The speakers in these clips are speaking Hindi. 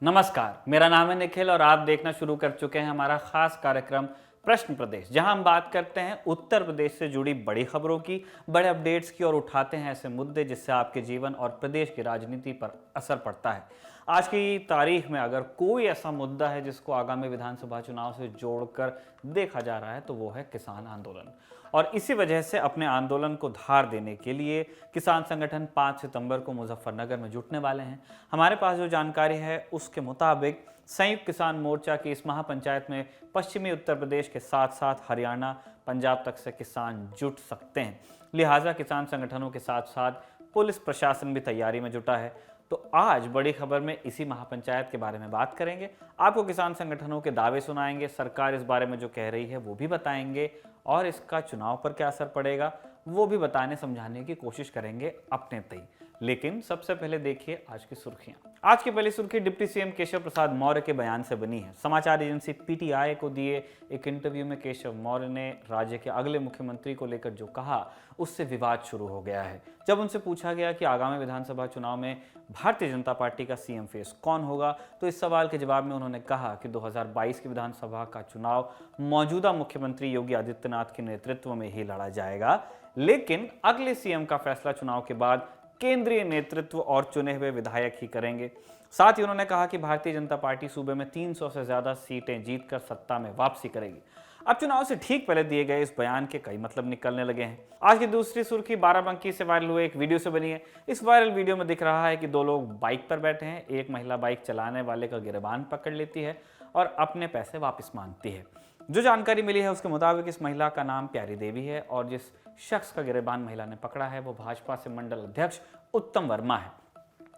नमस्कार, मेरा नाम है निखिल और आप देखना शुरू कर चुके हैं हमारा खास कार्यक्रम प्रश्न प्रदेश, जहां हम बात करते हैं उत्तर प्रदेश से जुड़ी बड़ी खबरों की, बड़े अपडेट्स की और उठाते हैं ऐसे मुद्दे जिससे आपके जीवन और प्रदेश की राजनीति पर असर पड़ता है। आज की तारीख में अगर कोई ऐसा मुद्दा है जिसको आगामी विधानसभा चुनाव से जोड़कर देखा जा रहा है तो वो है किसान आंदोलन। और इसी वजह से अपने आंदोलन को धार देने के लिए किसान संगठन 5 सितंबर को मुजफ्फरनगर में जुटने वाले हैं। हमारे पास जो जानकारी है उसके मुताबिक संयुक्त किसान मोर्चा की इस महापंचायत में पश्चिमी उत्तर प्रदेश के साथ साथ हरियाणा, पंजाब तक से किसान जुट सकते हैं। लिहाजा किसान संगठनों के साथ साथ पुलिस प्रशासन भी तैयारी में जुटा है। तो आज बड़ी खबर में इसी महापंचायत के बारे में बात करेंगे। आपको किसान संगठनों के दावे सुनाएंगे, सरकार इस बारे में जो कह रही है वो भी बताएंगे और इसका चुनाव पर क्या असर पड़ेगा वो भी बताने समझाने की कोशिश करेंगे अपने तय। लेकिन सबसे पहले देखिए आज की सुर्खियां। आज की पहली सुर्खी डिप्टी सीएम केशव प्रसाद मौर्य के बयान से बनी है। समाचार एजेंसी पीटीआई को दिए एक इंटरव्यू में केशव मौर्य ने राज्य के अगले मुख्यमंत्री को लेकर जो कहा उससे विवाद शुरू हो गया है। जब उनसे पूछा गया कि आगामी विधानसभा चुनाव में भारतीय जनता पार्टी का सीएम फेस कौन होगा तो इस सवाल के जवाब में उन्होंने कहा कि 2022 की विधानसभा का चुनाव मौजूदा मुख्यमंत्री योगी आदित्यनाथ के नेतृत्व में ही लड़ा जाएगा, लेकिन अगले सीएम का फैसला चुनाव के बाद केंद्रीय नेतृत्व और चुने हुए विधायक ही करेंगे। साथ ही उन्होंने कहा कि भारतीय जनता पार्टी सूबे में 300 से ज्यादा सीटें जीतकर सत्ता में वापसी करेगी। अब चुनाव से ठीक पहले दिए गए इस बयान के कई मतलब निकलने लगे हैं। आज की दूसरी सुर्खी बाराबंकी से वायरल हुए एक वीडियो से बनी है। इस वायरल वीडियो में दिख रहा है कि दो लोग बाइक पर बैठे हैं। एक महिला बाइक चलाने वाले का गिरबान पकड़ लेती है और अपने पैसे वापस मांगती है। जो जानकारी मिली है उसके मुताबिक इस महिला का नाम प्यारी देवी है और जिस शख्स का गिरबान महिला ने पकड़ा है वो भाजपा से मंडल अध्यक्ष उत्तम वर्मा है।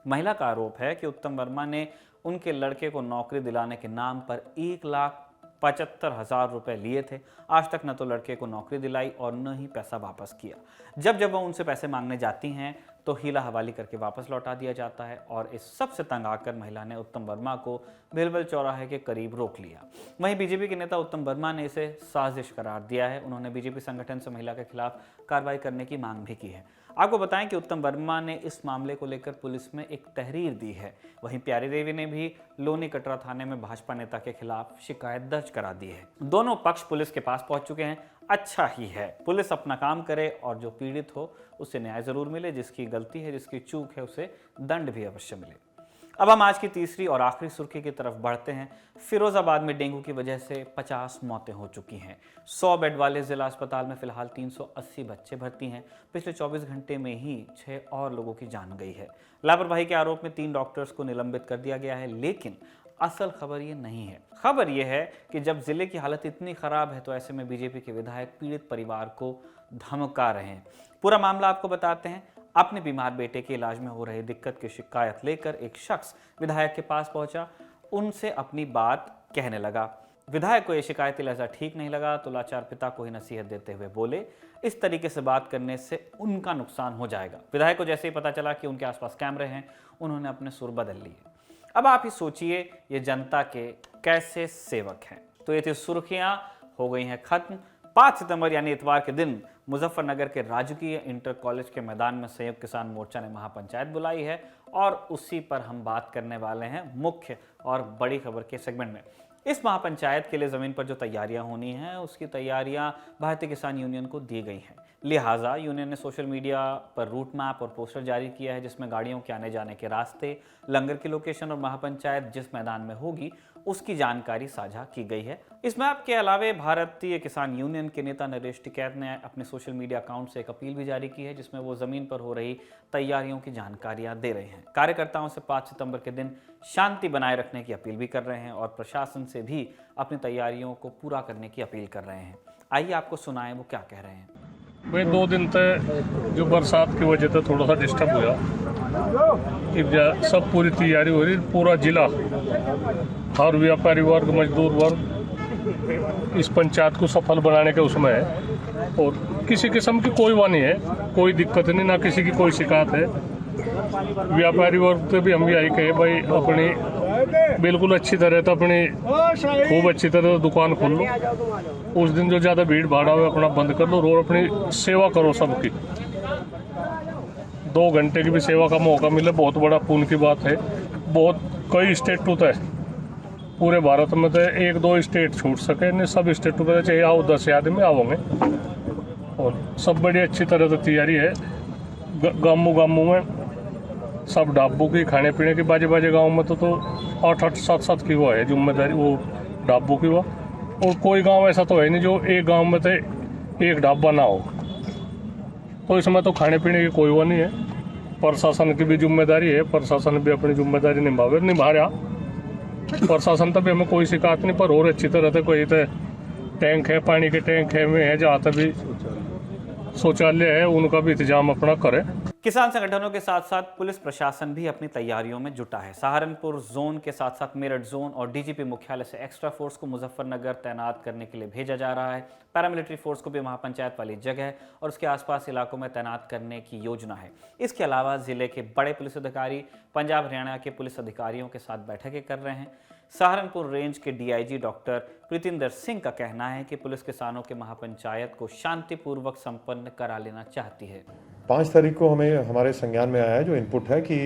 महिला का आरोप है कि उत्तम वर्मा ने उनके लड़के को नौकरी दिलाने के नाम पर 1,75,000 रुपए लिए थे। आज तक न तो लड़के को नौकरी दिलाई और न ही पैसा वापस किया। जब वह उनसे पैसे मांगने जाती हैं तो हीला हवाली करके वापस लौटा दिया जाता है और इस सब से तंग आकर महिला ने उत्तम वर्मा को भिलवल चौराहे के करीब रोक लिया। वहीं बीजेपी के नेता उत्तम वर्मा ने इसे साजिश करार दिया है। उन्होंने बीजेपी संगठन से महिला के खिलाफ कार्रवाई करने की मांग भी की है। आपको बताएं कि उत्तम वर्मा ने इस मामले को लेकर पुलिस में एक तहरीर दी है। वहीं प्यारी देवी ने भी लोनी कटरा थाने में भाजपा नेता के खिलाफ शिकायत दर्ज करा दी है। दोनों पक्ष पुलिस के पास पहुंच चुके हैं। अच्छा ही है, पुलिस अपना काम करे और जो पीड़ित हो उसे न्याय जरूर मिले। जिसकी गलती है, जिसकी चूक है, उसे दंड भी अवश्य मिले। अब हम आज की तीसरी और आखिरी सुर्खी की तरफ बढ़ते हैं। फिरोजाबाद में डेंगू की वजह से 50 मौतें हो चुकी हैं। 100 बेड वाले जिला अस्पताल में फिलहाल 380 बच्चे भर्ती हैं। पिछले 24 घंटे में ही 6 और लोगों की जान गई है। लापरवाही के आरोप में 3 डॉक्टर्स को निलंबित कर दिया गया है। लेकिन असल खबर ये नहीं है। खबर ये है कि जब जिले की हालत इतनी खराब है तो ऐसे में बीजेपी के विधायक पीड़ित परिवार को धमका रहे हैं। पूरा मामला आपको बताते हैं। अपने बीमार बेटे के इलाज में हो रही दिक्कत की शिकायत लेकर एक शख्स विधायक के पास पहुंचा, उनसे अपनी बात कहने लगा। विधायक को यह शिकायती लहजा ठीक नहीं लगा तो लाचार पिता को ही नसीहत देते हुए बोले, इस तरीके से बात करने से उनका नुकसान हो जाएगा। विधायक को जैसे ही पता चला कि उनके आसपास कैमरे हैं, उन्होंने अपने सुर बदल लिए। अब आप ही सोचिए ये जनता के कैसे सेवक हैं। तो ये थी सुर्खियां, हो गई हैं खत्म। 5 सितंबर यानी इतवार के दिन मुजफ्फरनगर के राजकीय इंटर कॉलेज के मैदान में संयुक्त किसान मोर्चा ने महापंचायत बुलाई है और उसी पर हम बात करने वाले हैं मुख्य और बड़ी खबर के सेगमेंट में। इस महापंचायत के लिए जमीन पर जो तैयारियां होनी हैं उसकी तैयारियां भारतीय किसान यूनियन को दी गई हैं। लिहाजा यूनियन ने सोशल मीडिया पर रूट मैप और पोस्टर जारी किया है जिसमें गाड़ियों के आने जाने के रास्ते, लंगर की लोकेशन और महापंचायत जिस मैदान में होगी उसकी जानकारी साझा की गई है। इस मैप के अलावे भारतीय किसान यूनियन के नेता नरेश टिकैत ने अपने सोशल मीडिया अकाउंट से एक अपील भी जारी की है जिसमें वो जमीन पर हो रही तैयारियों की जानकारियां दे रहे हैं। कार्यकर्ताओं से 5 सितंबर के दिन शांति बनाए रखने की अपील भी कर रहे हैं और प्रशासन से भी अपनी तैयारियों को पूरा करने की अपील कर रहे हैं। आइए आपको सुनाएं वो क्या कह रहे हैं। भाई 2 दिन तक जो बरसात की वजह से थोड़ा सा डिस्टर्ब हुआ, सब पूरी तैयारी हो रही। पूरा जिला, हर व्यापारी वर्ग, मजदूर वर्ग इस पंचायत को सफल बनाने के उसमें है और किसी किस्म की कोई वानी है, कोई दिक्कत नहीं, ना किसी की कोई शिकायत है। व्यापारी वर्ग से भी हम यही कहे भाई अपनी बिल्कुल अच्छी तरह तो अपनी खूब अच्छी तरह दुकान खोल लो। उस दिन जो ज़्यादा भीड़ भाड़ हो अपना बंद कर लो और अपनी सेवा करो सबकी। 2 घंटे की भी सेवा का मौका मिले बहुत बड़ा पुण्य की बात है। बहुत कई स्टेट तो है पूरे भारत में, तो एक दो स्टेट छूट सके नहीं, सब स्टेटों में चाहिए आओ 10 आदमी आओगे। और सब बड़ी अच्छी तरह से तैयारी है। गामू गामू में सब ढाबू की खाने पीने की, बाजे बाजे गाँव में तो 8-8 7-7 की वो है जिम्मेदारी, वो ढाबू की वो। और कोई गांव ऐसा तो है नहीं जो एक गांव में तो एक ढाबा ना हो, तो इसमें तो खाने पीने की कोई वो नहीं है। प्रशासन की भी जिम्मेदारी है, प्रशासन भी अपनी जिम्मेदारी निभा रहा। प्रशासन तक भी हमें कोई शिकायत नहीं, पर और अच्छी तरह से कोई तो टैंक है, पानी के टैंक है में है, जहाँ तक भी शौचालय है उनका भी इंतजाम अपना करें। किसान संगठनों के साथ साथ पुलिस प्रशासन भी अपनी तैयारियों में जुटा है। सहारनपुर जोन के साथ साथ मेरठ जोन और डीजीपी मुख्यालय से एक्स्ट्रा फोर्स को मुजफ्फरनगर तैनात करने के लिए भेजा जा रहा है। पैरामिलिट्री फोर्स को भी महापंचायत वाली जगह और उसके आसपास इलाकों में तैनात करने की योजना है। इसके अलावा जिले के बड़े पुलिस अधिकारी पंजाब हरियाणा के पुलिस अधिकारियों के साथ बैठकें कर रहे हैं। सहारनपुर रेंज के डीआईजी डॉक्टर प्रीतिंदर सिंह का कहना है कि पुलिस किसानों के महापंचायत को शांतिपूर्वक संपन्न करा लेना चाहती है। 5 तारीख को हमें हमारे संज्ञान में आया है जो इनपुट है कि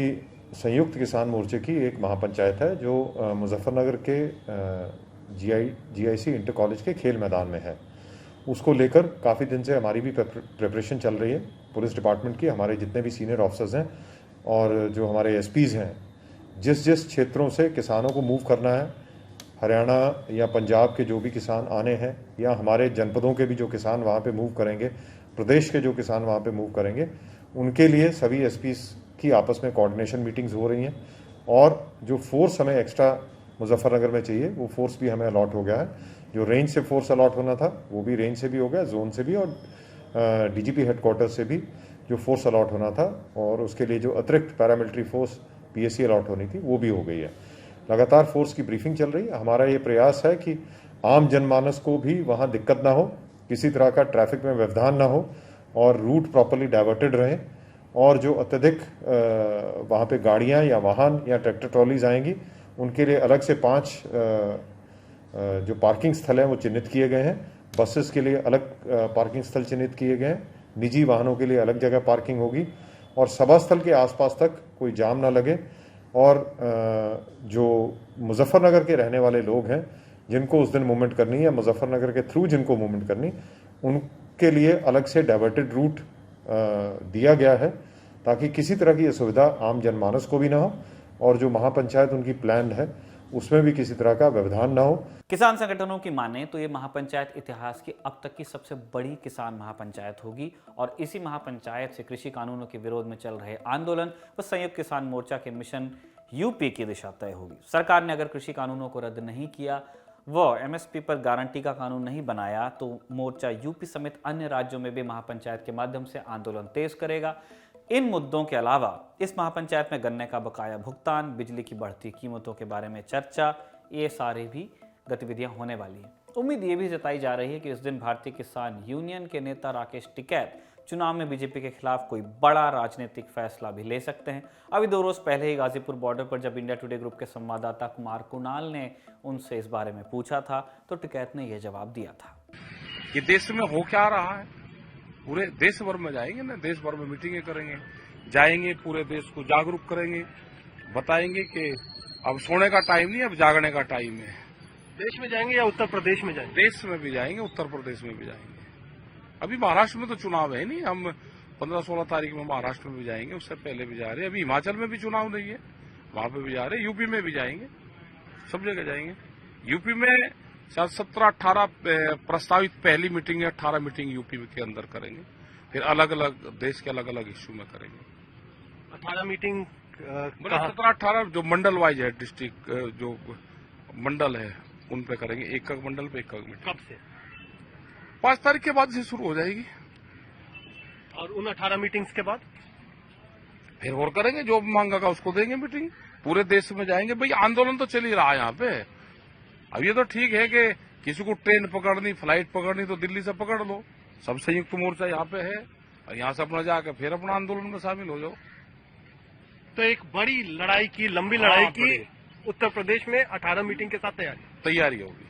संयुक्त किसान मोर्चे की एक महापंचायत है जो मुजफ्फरनगर के जीआईसी इंटर कॉलेज के खेल मैदान में है। उसको लेकर काफ़ी दिन से हमारी भी प्रिपरेशन चल रही है। पुलिस डिपार्टमेंट की हमारे जितने भी सीनियर ऑफिसर्स हैं और जो हमारे एसपीज़ हैं, जिस जिस क्षेत्रों से किसानों को मूव करना है, हरियाणा या पंजाब के जो भी किसान आने हैं या हमारे जनपदों के भी जो किसान वहाँ पे मूव करेंगे, प्रदेश के जो किसान वहाँ पे मूव करेंगे, उनके लिए सभी एसपीज़ की आपस में कोऑर्डिनेशन मीटिंग्स हो रही हैं। और जो फोर्स हमें एक्स्ट्रा मुजफ्फरनगर में चाहिए वो फोर्स भी हमें अलॉट हो गया है। जो रेंज से फोर्स अलॉट होना था वो भी रेंज से भी हो गया, जोन से भी, और डीजीपी हेडक्वार्टर से भी जो फोर्स अलॉट होना था, और उसके लिए जो अतिरिक्त पैरामिलिट्री फोर्स पीएससी अलॉट होनी थी वो भी हो गई है। लगातार फोर्स की ब्रीफिंग चल रही है। हमारा ये प्रयास है कि आम जनमानस को भी वहाँ दिक्कत ना हो, किसी तरह का ट्रैफिक में व्यवधान ना हो और रूट प्रॉपर्ली डाइवर्टेड रहें। और जो अत्यधिक वहाँ पे गाड़ियाँ या वाहन या ट्रैक्टर ट्रॉलीज आएंगी उनके लिए अलग से 5 जो पार्किंग स्थल हैं वो चिन्हित किए गए हैं। बसेस के लिए अलग पार्किंग स्थल चिन्हित किए गए हैं, निजी वाहनों के लिए अलग जगह पार्किंग होगी और सभा स्थल के आसपास तक कोई जाम ना लगे। और जो मुजफ्फरनगर के रहने वाले लोग हैं जिनको उस दिन मूवमेंट करनी है, मुजफ्फरनगर के थ्रू जिनको मूवमेंट करनी, उनके लिए अलग से डाइवर्टेड रूट दिया गया है ताकि किसी तरह की असुविधा आम जनमानस को भी ना हो और जो महापंचायत उनकी प्लान है उसमें भी किसी तरह का व्यवधान ना हो। किसान संगठनों की माने तो ये महापंचायत इतिहास की अब तक की सबसे बड़ी किसान महापंचायत होगी और इसी महापंचायत से कृषि कानूनों के विरोध में चल रहे आंदोलन व संयुक्त किसान मोर्चा के मिशन यूपी की दिशा तय होगी। सरकार ने अगर कृषि कानूनों को रद्द नहीं किया व एमएसपी पर गारंटी का कानून नहीं बनाया तो मोर्चा यूपी समेत अन्य राज्यों में भी महापंचायत के माध्यम से आंदोलन तेज करेगा। इन मुद्दों के अलावा इस महापंचायत में गन्ने का बकाया भुगतान, बिजली की बढ़ती कीमतों के बारे में चर्चा, ये सारी भी गतिविधियां होने वाली हैं। उम्मीद ये भी जताई जा रही है कि इस दिन भारतीय किसान यूनियन के नेता राकेश टिकैत चुनाव में बीजेपी के खिलाफ कोई बड़ा राजनीतिक फैसला भी ले सकते हैं। अभी 2 रोज पहले ही गाजीपुर बॉर्डर पर जब इंडिया टुडे ग्रुप के संवाददाता कुमार कुणाल ने उनसे इस बारे में पूछा था तो टिकैत ने यह जवाब दिया था कि देश में हो क्या रहा है। पूरे देश भर में जाएंगे ना, देश भर में मीटिंगें करेंगे, जाएंगे पूरे देश को जागरूक करेंगे, बताएंगे कि अब सोने का टाइम नहीं, अब जागने का टाइम है। देश में जाएंगे या उत्तर प्रदेश में जाएंगे? देश में भी जाएंगे, उत्तर प्रदेश में भी जाएंगे। अभी महाराष्ट्र में तो चुनाव है नहीं, हम 15-16 तारीख में महाराष्ट्र में भी जाएंगे, उससे पहले भी जा रहे हैं। अभी हिमाचल में भी चुनाव नहीं है, वहां पे भी जा रहे हैं, यूपी में भी जाएंगे, सब जगह जाएंगे। यूपी में शायद 17-18 प्रस्तावित पहली मीटिंग या 18 मीटिंग यूपी के अंदर करेंगे, फिर अलग अलग देश के अलग अलग इश्यू में करेंगे। 18 मीटिंग 17-18 जो मंडल वाइज है, डिस्ट्रिक्ट जो मंडल है उन पे करेंगे, एक मंडल पे एक मीटिंग। कब से? 5 तारीख के बाद से शुरू हो जाएगी। और उन 18 मीटिंग्स के बाद फिर और करेंगे, जो मांगेगा उसको देंगे मीटिंग, पूरे देश में जाएंगे। भाई आंदोलन तो चल ही रहा है यहाँ पे। अब ये तो ठीक है कि किसी को ट्रेन पकड़नी, फ्लाइट पकड़नी तो दिल्ली से पकड़ लो, सब संयुक्त मोर्चा यहाँ पे है और यहाँ से अपना जाकर फिर अपना आंदोलन में शामिल हो जाओ। तो एक बड़ी लड़ाई की, लंबी लड़ाई की उत्तर प्रदेश में 18 मीटिंग के साथ तैयारी होगी,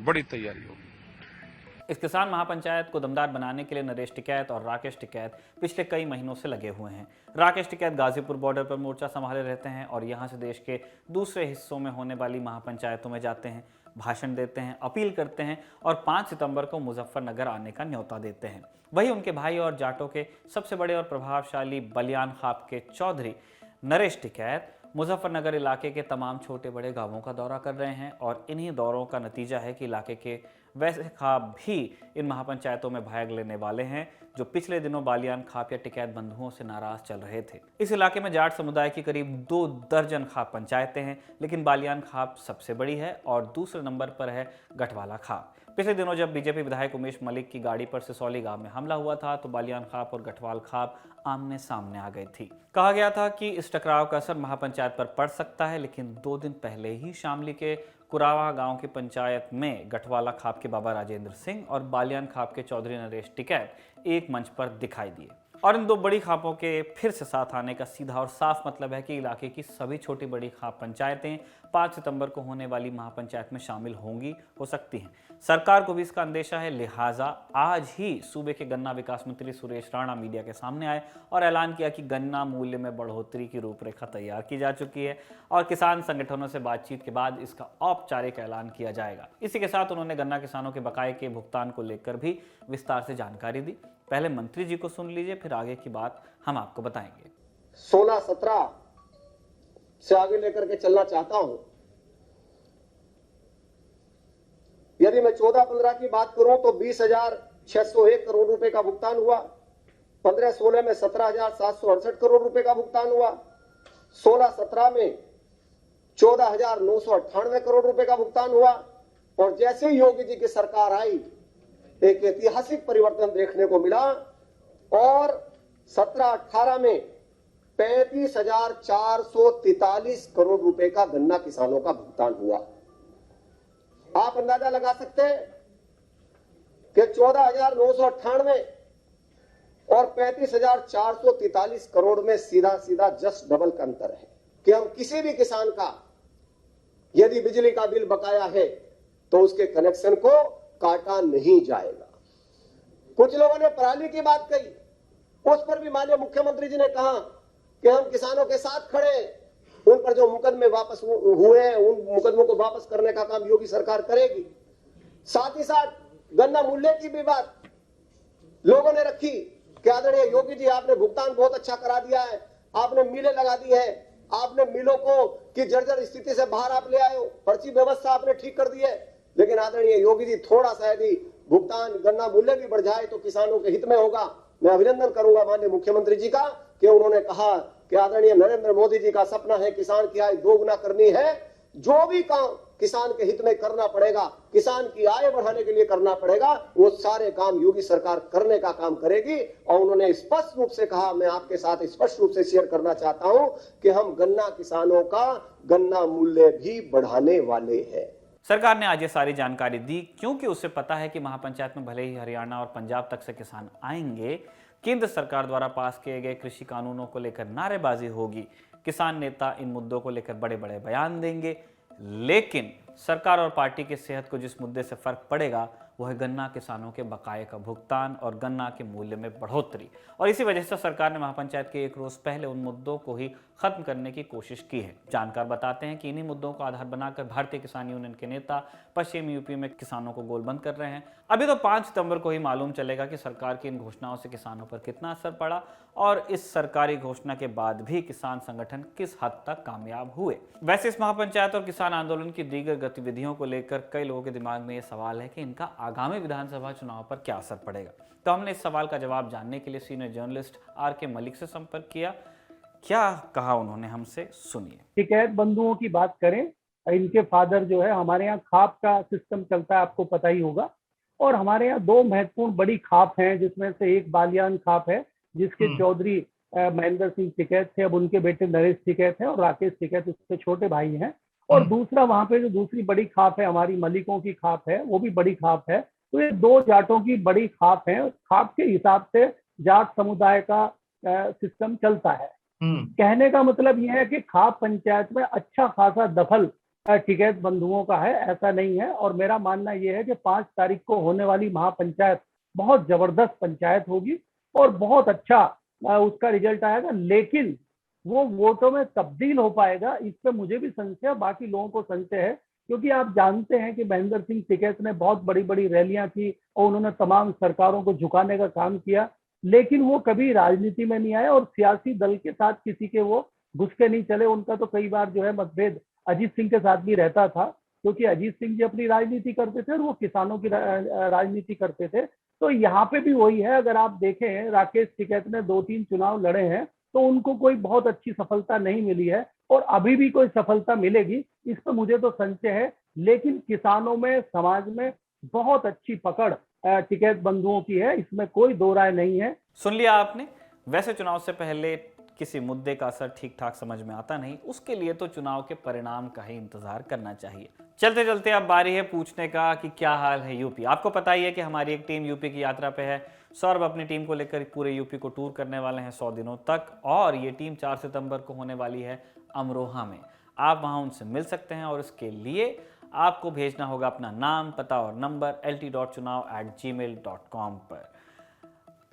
बड़ी तैयारी होगी। इस किसान महापंचायत को दमदार बनाने के लिए नरेश टिकैत और राकेश टिकैत पिछले कई महीनों से लगे हुए हैं। राकेश टिकैत गाजीपुर बॉर्डर पर मोर्चा संभाले रहते हैं और यहां से देश के दूसरे हिस्सों में होने वाली महापंचायतों में जाते हैं, भाषण देते हैं, अपील करते हैं और 5 सितंबर को मुजफ्फरनगर आने का न्योता देते हैं। वहीं उनके भाई और जाटों के सबसे बड़े और प्रभावशाली बलियान खाप के चौधरी नरेश टिकैत मुजफ्फरनगर इलाके के तमाम छोटे बड़े गांवों का दौरा कर रहे हैं और इन्हीं दौरों का नतीजा है कि इलाके के वैसे खाप भी इन महापंचायतों में भाग लेने वाले हैं जो पिछले दिनों बालियान खाप या टिकैत बंधुओं से नाराज चल रहे थे। इस इलाके में जाट समुदाय की करीब 2 दर्जन खाप पंचायतें हैं, लेकिन बालियान खाप सबसे बड़ी है और दूसरे नंबर पर है गठवाला खाप। पिछले दिनों जब बीजेपी विधायक उमेश मलिक की गाड़ी पर सिसौली गांव में हमला हुआ था तो बालियान खाप और गठवाल खाप आमने सामने आ गई थी। कहा गया था कि इस टकराव का असर महापंचायत पर पड़ सकता है, लेकिन 2 दिन पहले ही शामली के कुरावा गांव की पंचायत में गठवाला खाप के बाबा राजेंद्र सिंह और बालियान खाप के चौधरी नरेश टिकैत एक मंच पर दिखाई दिए। और इन 2 बड़ी खापों के फिर से साथ आने का सीधा और साफ मतलब है कि इलाके की सभी छोटी बड़ी खाप पंचायतें 5 सितंबर को होने वाली महापंचायत में शामिल होंगी, हो सकती हैं। सरकार को भी इसका अंदेशा है, लिहाजा आज ही सूबे के गन्ना विकास मंत्री सुरेश राणा मीडिया के सामने आए और ऐलान किया कि गन्ना मूल्य में बढ़ोतरी की रूपरेखा तैयार की जा चुकी है और किसान संगठनों से बातचीत के बाद इसका औपचारिक ऐलान किया जाएगा। इसी के साथ उन्होंने गन्ना किसानों के बकाये के भुगतान को लेकर भी विस्तार से जानकारी दी। पहले मंत्री जी को सुन लीजिए, फिर आगे की बात हम आपको बताएंगे। 16-17 से आगे लेकर के चलना चाहता हूं। यदि मैं 14-15 की बात करूं तो 20,601 करोड़ रुपए का भुगतान हुआ। 15-16 में 17,768 करोड़ रुपए का भुगतान हुआ। 16-17 में 14,998 करोड़ रुपए का भुगतान हुआ। और जैसे ही योगी जी की सरकार आई, एक ऐतिहासिक परिवर्तन देखने को मिला और 17-18 में 35,443 करोड़ रुपए का गन्ना किसानों का भुगतान हुआ। आप अंदाजा लगा सकते हैं कि 14,998 और 35,443 करोड़ में सीधा सीधा जस्ट डबल का अंतर है कि हम किसी भी किसान का यदि बिजली का बिल बकाया है तो उसके कनेक्शन को काटा नहीं जाएगा। कुछ लोगों ने पराली की बात कही, उस पर भी माननीय मुख्यमंत्री जी ने कहा कि हम किसानों के साथ खड़े हैं। उन पर जो मुकदमे वापस हुए हैं उन मुकदमों को वापस करने का काम योगी सरकार करेगी। साथ ही साथ गन्ना मूल्य की भी बात लोगों ने रखी कि आदरणीय योगी जी आपने भुगतान बहुत अच्छा करा दिया है, आपने मिलें लगा दी है, आपने मिलों को की जर्जर स्थिति से बाहर आप ले आए हो, पर्ची व्यवस्था आपने ठीक कर दी है। लेकिन आदरणीय योगी जी थोड़ा सा यदि भुगतान गन्ना मूल्य भी बढ़ जाए तो किसानों के हित में होगा। मैं अभिनंदन करूंगा माननीय मुख्यमंत्री जी का कि उन्होंने कहा कि आदरणीय नरेंद्र मोदी जी का सपना है किसान की आय दोगुना करनी है। जो भी काम किसान के हित में करना पड़ेगा, किसान की आय बढ़ाने के लिए करना पड़ेगा, वो सारे काम योगी सरकार करने का काम करेगी। और उन्होंने स्पष्ट रूप से कहा, मैं आपके साथ स्पष्ट रूप से शेयर करना चाहता हूं कि हम गन्ना किसानों का गन्ना मूल्य भी बढ़ाने वाले हैं। सरकार ने आज ये सारी जानकारी दी क्योंकि उसे पता है कि महापंचायत में भले ही हरियाणा और पंजाब तक से किसान आएंगे, केंद्र सरकार द्वारा पास किए गए कृषि कानूनों को लेकर नारेबाजी होगी, किसान नेता इन मुद्दों को लेकर बड़े बड़े बयान देंगे, लेकिन सरकार और पार्टी की सेहत को जिस मुद्दे से फर्क पड़ेगा वो है गन्ना किसानों के बकाये का भुगतान और गन्ना के मूल्य में बढ़ोतरी। और इसी वजह से सरकार ने महापंचायत के 1 रोज पहले उन मुद्दों को ही खत्म करने की कोशिश की है। जानकार बताते हैं कि इन्हीं मुद्दों को आधार बनाकर भारतीय किसान यूनियन के नेता पश्चिमी यूपी में किसानों को गोलबंद कर रहे हैं। अभी तो 5 सितंबर को ही मालूम चलेगा कि सरकार की इन घोषणाओं से किसानों पर कितना असर पड़ा और इस सरकारी घोषणा के बाद भी किसान संगठन किस हद तक कामयाब हुए। वैसे इस महापंचायत और किसान आंदोलन की दीगर गतिविधियों को लेकर कई लोगों के दिमाग में ये सवाल है कि इनका आगामी विधानसभा चुनाव पर क्या असर पड़ेगा। तो हमने इस सवाल का जवाब जानने के लिए सीनियर जर्नलिस्ट आर.के. मलिक से संपर्क किया। क्या कहा उन्होंने हमसे, सुनिए। टिकैत बंधुओं की बात करें, इनके फादर जो है, हमारे यहाँ खाप का सिस्टम चलता है, आपको पता ही होगा। और हमारे यहाँ 2 महत्वपूर्ण बड़ी खाप हैं, जिसमें से एक बालियान खाप है जिसके चौधरी महेंद्र सिंह टिकैत थे, अब उनके बेटे नरेश टिकैत है और राकेश टिकैत उसके छोटे भाई हैं। और दूसरा वहां पे जो दूसरी बड़ी खाप है हमारी मलिकों की खाप है, वो भी बड़ी खाप है। तो ये 2 जाटों की बड़ी खाप है। खाप के हिसाब से जाट समुदाय का सिस्टम चलता है। कहने का मतलब यह है कि खाप पंचायत में अच्छा खासा दखल टिकैत बंधुओं का है, ऐसा नहीं है। और मेरा मानना यह है कि 5 तारीख को होने वाली महापंचायत बहुत जबरदस्त पंचायत होगी और बहुत अच्छा उसका रिजल्ट आएगा, लेकिन वो वोटों में तब्दील हो पाएगा, इस पे मुझे भी संशय है, बाकी लोगों को संशय है। क्योंकि आप जानते हैं कि महेंद्र सिंह टिकैत ने बहुत बड़ी बड़ी रैलियां की और उन्होंने तमाम सरकारों को झुकाने का काम किया, लेकिन वो कभी राजनीति में नहीं आए और सियासी दल के साथ किसी के वो घुस के नहीं चले। उनका तो कई बार जो है मतभेद अजीत सिंह के साथ भी रहता था, क्योंकि अजीत सिंह जी अपनी राजनीति करते थे और वो किसानों की राजनीति करते थे। तो यहाँ पे भी वही है। अगर आप देखें, राकेश टिकैत ने 2-3 चुनाव लड़े हैं तो उनको कोई बहुत अच्छी सफलता नहीं मिली है और अभी भी कोई सफलता मिलेगी इस पर मुझे तो संशय है। लेकिन किसानों में, समाज में बहुत अच्छी पकड़ टिकैत बंधुओं की है, इसमें कोई दो राय नहीं है। सुन लिया आपने। वैसे चुनाव से पहले किसी मुद्दे का असर ठीक ठाक समझ में आता नहीं, उसके लिए तो चुनाव के परिणाम का ही इंतजार करना चाहिए। चलते चलते अब बारी है पूछने का कि क्या हाल है यूपी। आपको पता ही है कि हमारी एक टीम यूपी की यात्रा पे है। सौरभ अपनी टीम को लेकर पूरे यूपी को टूर करने वाले हैं 100 दिनों तक, और ये टीम 4 सितंबर को होने वाली है अमरोहा में। आप वहां उनसे मिल सकते हैं और इसके लिए आपको भेजना होगा अपना नाम, पता और नंबर lt.chunav@gmail.com पर।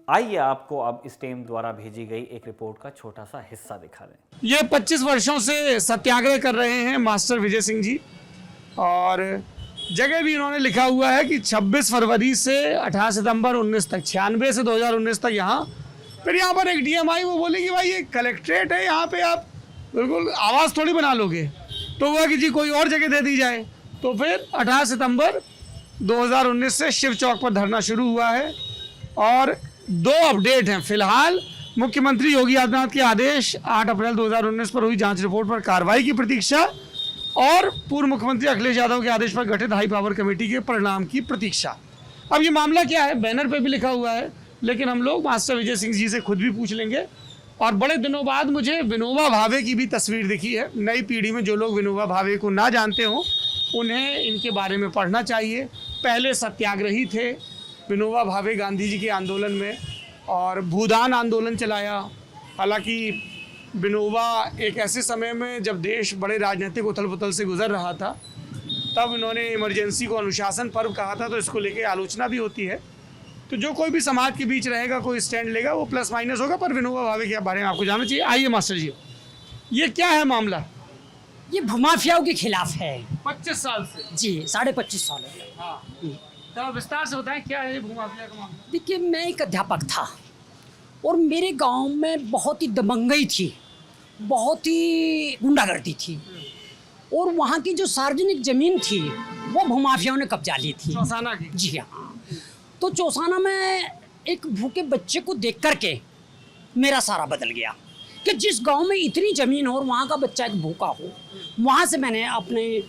आइए आपको अब इस टीम द्वारा भेजी गई एक रिपोर्ट का छोटा सा हिस्सा दिखा दें। ये 25 वर्षों से सत्याग्रह कर रहे हैं मास्टर विजय सिंह जी, और जगह भी इन्होंने लिखा हुआ है कि 26 फरवरी से 18 सितंबर 19 तक, 96 से 2019 तक यहाँ। फिर यहाँ पर एक डीएम आई, वो बोले कि भाई ये कलेक्ट्रेट है, यहाँ पे आप बिल्कुल आवाज़ थोड़ी बना लोगे, तो हुआ कि जी कोई और जगह दे दी जाए। तो फिर 18 सितंबर 2019 से शिव चौक पर धरना शुरू हुआ है। और 2 अपडेट हैं फिलहाल। मुख्यमंत्री योगी आदित्यनाथ के आदेश 8 अप्रैल 2019 पर हुई जांच रिपोर्ट पर कार्रवाई की प्रतीक्षा, और पूर्व मुख्यमंत्री अखिलेश यादव के आदेश पर गठित हाई पावर कमेटी के परिणाम की प्रतीक्षा। अब ये मामला क्या है, बैनर पे भी लिखा हुआ है, लेकिन हम लोग मास्टर विजय सिंह जी से खुद भी पूछ लेंगे। और बड़े दिनों बाद मुझे विनोबा भावे की भी तस्वीर दिखी है। नई पीढ़ी में जो लोग विनोबा भावे को ना जानते हों, उन्हें इनके बारे में पढ़ना चाहिए। पहले सत्याग्रही थे विनोबा भावे, गांधी जी के आंदोलन में, और भूदान आंदोलन चलाया। हालांकि विनोबा एक ऐसे समय में जब देश बड़े राजनीतिक उथल पुथल से गुजर रहा था, तब इन्होंने इमरजेंसी को अनुशासन पर्व कहा था, तो इसको लेके आलोचना भी होती है। तो जो कोई भी समाज के बीच रहेगा, कोई स्टैंड लेगा, वो प्लस माइनस होगा, पर विनोबा भावे के बारे में आपको जानना चाहिए। आइए मास्टर जी, ये क्या है मामला? ये भूमाफियाओं के खिलाफ है। 25 साल से जी, 25.5 साल हो गए। हाँ, तो विस्तार से बताएं क्या है भूमाफिया का मामला। देखिए, मैं एक अध्यापक था और मेरे गांव में बहुत ही दबंगई थी, बहुत ही गुंडागर्दी थी, और वहाँ की जो सार्वजनिक जमीन थी वो भूमाफियाओं ने कब्जा ली थी। चौसाना की? जी हाँ। तो चौसाना में एक भूखे बच्चे को देख करके मेरा सारा बदल गया कि जिस गांव में इतनी ज़मीन हो और वहाँ का बच्चा एक भूखा हो। वहाँ से मैंने अपने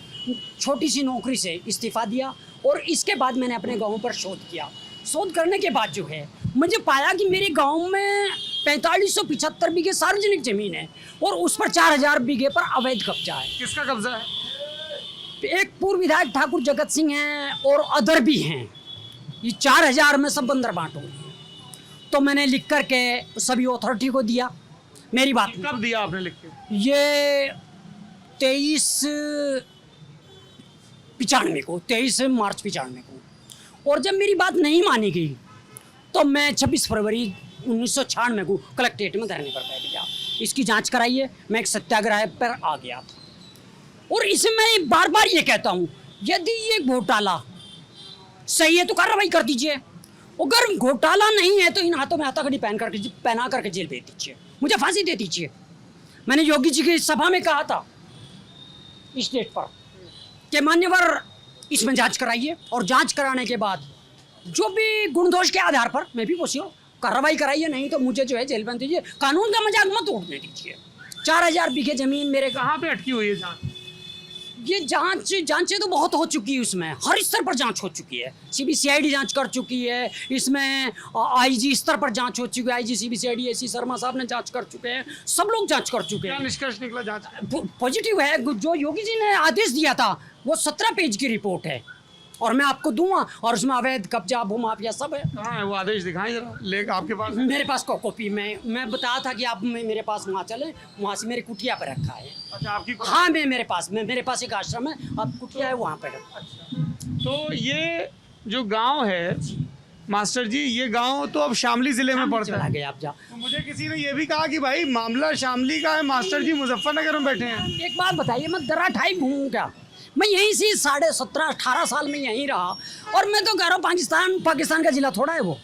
छोटी सी नौकरी से इस्तीफ़ा दिया और इसके बाद मैंने अपने गांव पर शोध किया। शोध करने के बाद जो है मुझे पाया कि मेरे गांव में 4575 बीघे सार्वजनिक ज़मीन है और उस पर 4000 बीघे पर अवैध कब्जा है। किसका कब्जा है? एक पूर्व विधायक ठाकुर जगत सिंह हैं और अदर भी हैं। ये 4000 में सब बंदर बांट हो गए। तो मैंने लिख करके सभी अथॉरिटी को दिया। मेरी बात कब दिया आपने लिख के? ये 23 मार्च 95 को। और जब मेरी बात नहीं मानी गई तो मैं 26 फरवरी 1996 को कलेक्ट्रेट में धरने पर बैठ गया। इसकी जांच कराइए। मैं एक सत्याग्रह पर आ गया था और इसमें मैं बार बार ये कहता हूँ, यदि ये घोटाला सही है तो कार्रवाई कर दीजिए, अगर घोटाला नहीं है तो इन हाथों में हथकड़ी पहना करके जेल भेज दीजिए, मुझे फांसी दे दीजिए। मैंने योगी जी की सभा में कहा था इस डेट पर कि मान्यवर इसमें जांच कराइए और जांच कराने के बाद जो भी गुण दोष के आधार पर मैं भी पूछिए कार्रवाई कराइए, नहीं तो मुझे जो है जेल बंद दीजिए। कानून का मजाक मत उड़ने दीजिए। 4000 बीघे जमीन मेरे कहाँ पे अटकी हुई है जांच? ये जांचें तो बहुत हो चुकी है, उसमें हर स्तर पर जांच हो चुकी है। सीबीसीआईडी जांच कर चुकी है, इसमें आईजी स्तर पर जांच हो चुकी है। आईजी सीबीसीआईडी एसी शर्मा साहब ने जांच कर चुके हैं, सब लोग जांच कर चुके हैं। क्या निष्कर्ष निकला जांच? पॉजिटिव है। जो योगी जी ने आदेश दिया था वो 17 पेज की रिपोर्ट है और मैं आपको दूंगा, और उसमें अवैध कब्जा भूमाफिया सब है। कहाँ है वो आदेश, दिखाएं जरा, ले आपके पास है? मेरे पास कॉपी मैं बताया था कि आप मेरे पास वहाँ चले, वहाँ से मेरे कुटिया पर रखा है। अच्छा, आपकी हाँ, मेरे पास एक आश्रम है, अब कुटिया है वहाँ पर। तो ये जो गांव है मास्टर जी, ये गांव तो अब शामली जिले में पड़ता चला है। गया आप जा। तो मुझे किसी ने ये भी कहा कि भाई मामला शामली का है, मास्टर जी मुजफ्फरनगर में बैठे हैं। एक बात बताइए, मैं दरा ठाई घूमूं क्या? मैं यहीं से 17.5-18 साल में यहीं रहा, और मैं तो कह रहा हूँ पाकिस्तान का जिला थोड़ा है वो।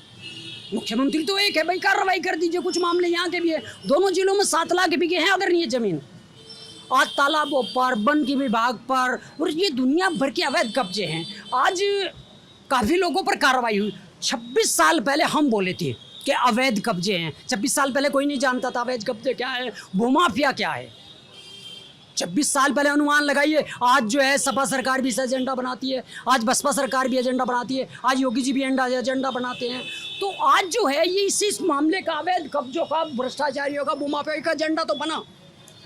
मुख्यमंत्री तो एक है भाई, कार्रवाई कर दीजिए। कुछ मामले यहाँ के भी है, दोनों जिलों में 7 लाख बिके हैं आदरणीय जमीन। आज तालाबों पर, वन की विभाग पर, और ये दुनिया भर के अवैध कब्जे हैं। आज काफ़ी लोगों पर कार्रवाई हुई। 26 साल पहले हम बोले थे कि अवैध कब्जे हैं। 26 साल पहले कोई नहीं जानता था अवैध कब्जे क्या है, भूमाफिया क्या है। 26 साल पहले अनुमान लगाइए। आज जो है सपा सरकार भी इस एजेंडा बनाती है, आज बसपा सरकार भी एजेंडा बनाती है, आज योगी जी भी एजेंडा बनाते हैं। तो आज जो है ये इस मामले का, अवैध कब्जों का, भ्रष्टाचारियों का, भूमाफिया का एजेंडा तो बना।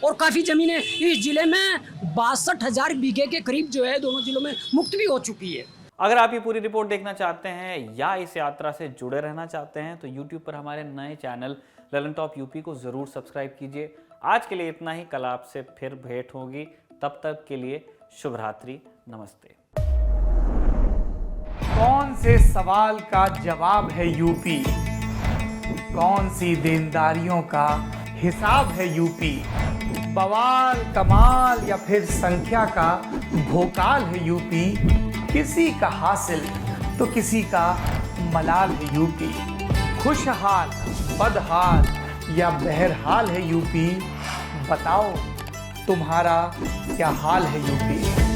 और काफ़ी ज़मीनें इस जिले में 62,000 बीघे के करीब जो है दोनों जिलों में मुक्त भी हो चुकी है। अगर आप ये पूरी रिपोर्ट देखना चाहते हैं या इस यात्रा से जुड़े रहना चाहते हैं तो YouTube पर हमारे नए चैनल ललन टॉप यूपी को ज़रूर सब्सक्राइब कीजिए। आज के लिए इतना ही, कल आपसे फिर भेंट होगी। तब तक के लिए शुभ रात्रि, नमस्ते। कौन से सवाल का जवाब है यूपी, कौन सी देनदारियों का हिसाब है यूपी, बवाल कमाल या फिर संख्या का भोकाल है यूपी, किसी का हासिल तो किसी का मलाल है यूपी, खुशहाल बदहाल या बहरहाल है यूपी, बताओ तुम्हारा क्या हाल है यूपी।